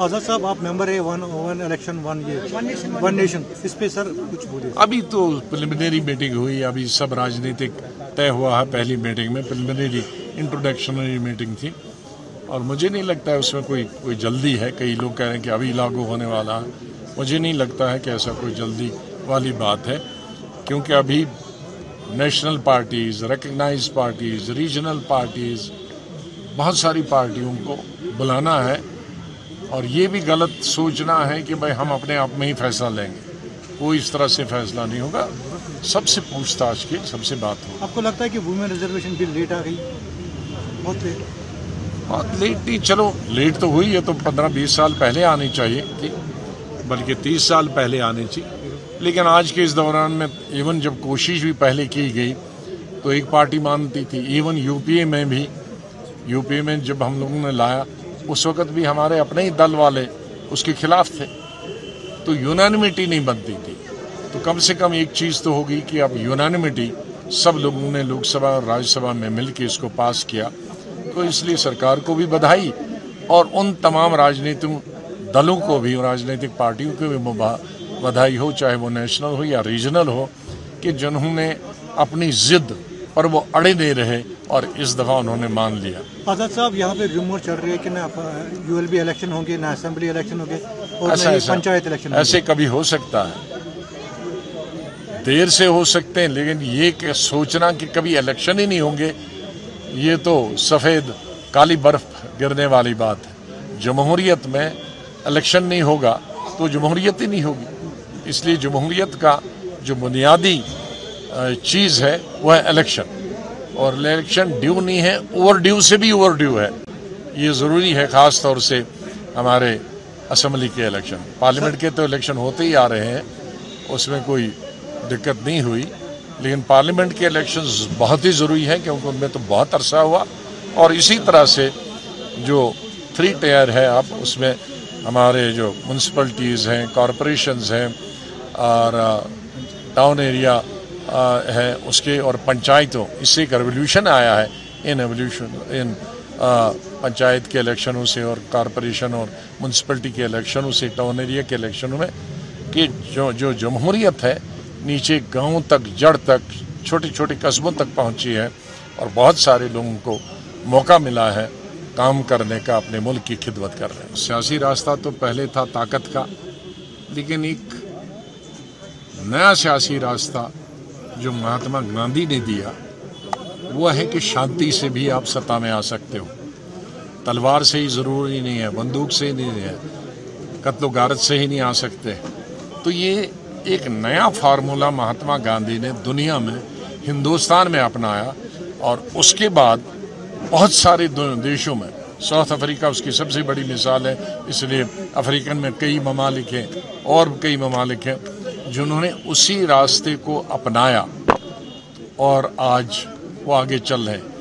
आजाद साहब, आप मेंबर है वन इलेक्शन वन नेशन, इस पे सर कुछ बोलिए। अभी तो प्रिलिमिनरी मीटिंग हुई, अभी सब राजनीतिक तय हुआ है। पहली मीटिंग में प्रिलिमिनरी इंट्रोडक्शनरी मीटिंग थी और मुझे नहीं लगता है उसमें कोई जल्दी है। कई लोग कह रहे हैं कि अभी लागू होने वाला है, मुझे नहीं लगता है कि ऐसा कोई जल्दी वाली बात है, क्योंकि अभी national parties, recognise parties, regional parties, बहुत सारी पार्टियों को बुलाना है और ये भी गलत सोचना है कि भाई हम अपने आप में ही फैसला लेंगे। कोई इस तरह से फैसला नहीं होगा, सबसे पूछताछ की, सबसे बात होगी। आपको लगता है कि वुमेन रिजर्वेशन बिल लेट आ गई? बहुत लेट नहीं, चलो लेट तो हुई है, तो 15-20 साल पहले आनी चाहिए थी, बल्कि 30 साल पहले आनी चाहिए। लेकिन आज के इस दौरान में इवन जब कोशिश भी पहले की गई तो एक पार्टी मानती थी। इवन यूपीए में जब हम लोगों ने लाया उस वक़्त भी हमारे अपने ही दल वाले उसके खिलाफ थे, तो यूनानिमिटी नहीं बनती थी। तो कम से कम एक चीज़ तो होगी कि अब यूनानिमिटी सब लोगों ने लोकसभा और राज्यसभा में मिल के इसको पास किया, तो इसलिए सरकार को भी बधाई और उन तमाम राजनीतिक दलों को भी, राजनीतिक पार्टियों को भी बधाई हो, चाहे वो नेशनल हो या रीजनल हो, कि जिन्होंने अपनी जिद पर वो अड़े नहीं रहे और इस दफ़ा उन्होंने मान लिया। आजाद साहब, यहाँ पे रूमर चल रही है कि ना यूएलबी इलेक्शन होंगे, ना असेंबली इलेक्शन होंगे और ना पंचायत इलेक्शन। ऐसे कभी हो सकता है, देर से हो सकते हैं, लेकिन ये सोचना कि कभी इलेक्शन ही नहीं होंगे, ये तो सफ़ेद काली बर्फ गिरने वाली बात है। जमहूरियत में इलेक्शन नहीं होगा तो जमहूरियत ही नहीं होगी। इसलिए जमहूरियत का जो बुनियादी चीज़ है वह है इलेक्शन, और इलेक्शन ड्यू नहीं है, ओवर ड्यू से भी ओवर ड्यू है। ये ज़रूरी है, ख़ास तौर से हमारे असेंबली के इलेक्शन। पार्लियामेंट के तो इलेक्शन होते ही आ रहे हैं, उसमें कोई दिक्कत नहीं हुई, लेकिन पार्लियामेंट के इलेक्शंस बहुत ही ज़रूरी है, क्योंकि उनमें तो बहुत अरसा हुआ। और इसी तरह से जो 3 टियर है, अब उसमें हमारे जो म्यूनसिपलिटीज़ हैं, कॉरपोरेशंस हैं और टाउन एरिया है उसके, और पंचायतों, इससे एक रेवोल्यूशन आया है इन पंचायत के इलेक्शनों से और कॉरपोरेशन और म्यूनसिपलिटी के इलेक्शनों से, टाउन एरिया के इलेक्शनों में, कि जो जमहूरियत है नीचे गाँव तक, जड़ तक, छोटे छोटे कस्बों तक पहुँची है और बहुत सारे लोगों को मौका मिला है काम करने का, अपने मुल्क की खिदमत कर रहे हैं। सियासी रास्ता तो पहले था ताकत का, लेकिन एक नया सियासी रास्ता जो महात्मा गांधी ने दिया वो है कि शांति से भी आप सत्ता में आ सकते हो। तलवार से ही ज़रूरी नहीं है, बंदूक से ही नहीं है, कत्लो गारत से ही नहीं आ सकते। तो ये एक नया फार्मूला महात्मा गांधी ने दुनिया में, हिंदुस्तान में अपनाया और उसके बाद बहुत सारे देशों में, साउथ अफ्रीका उसकी सबसे बड़ी मिसाल है, इसलिए अफ्रीकन में कई ममालिक हैं और कई ममालिक हैं जिन्होंने उसी रास्ते को अपनाया और आज वो आगे चल रहे हैं।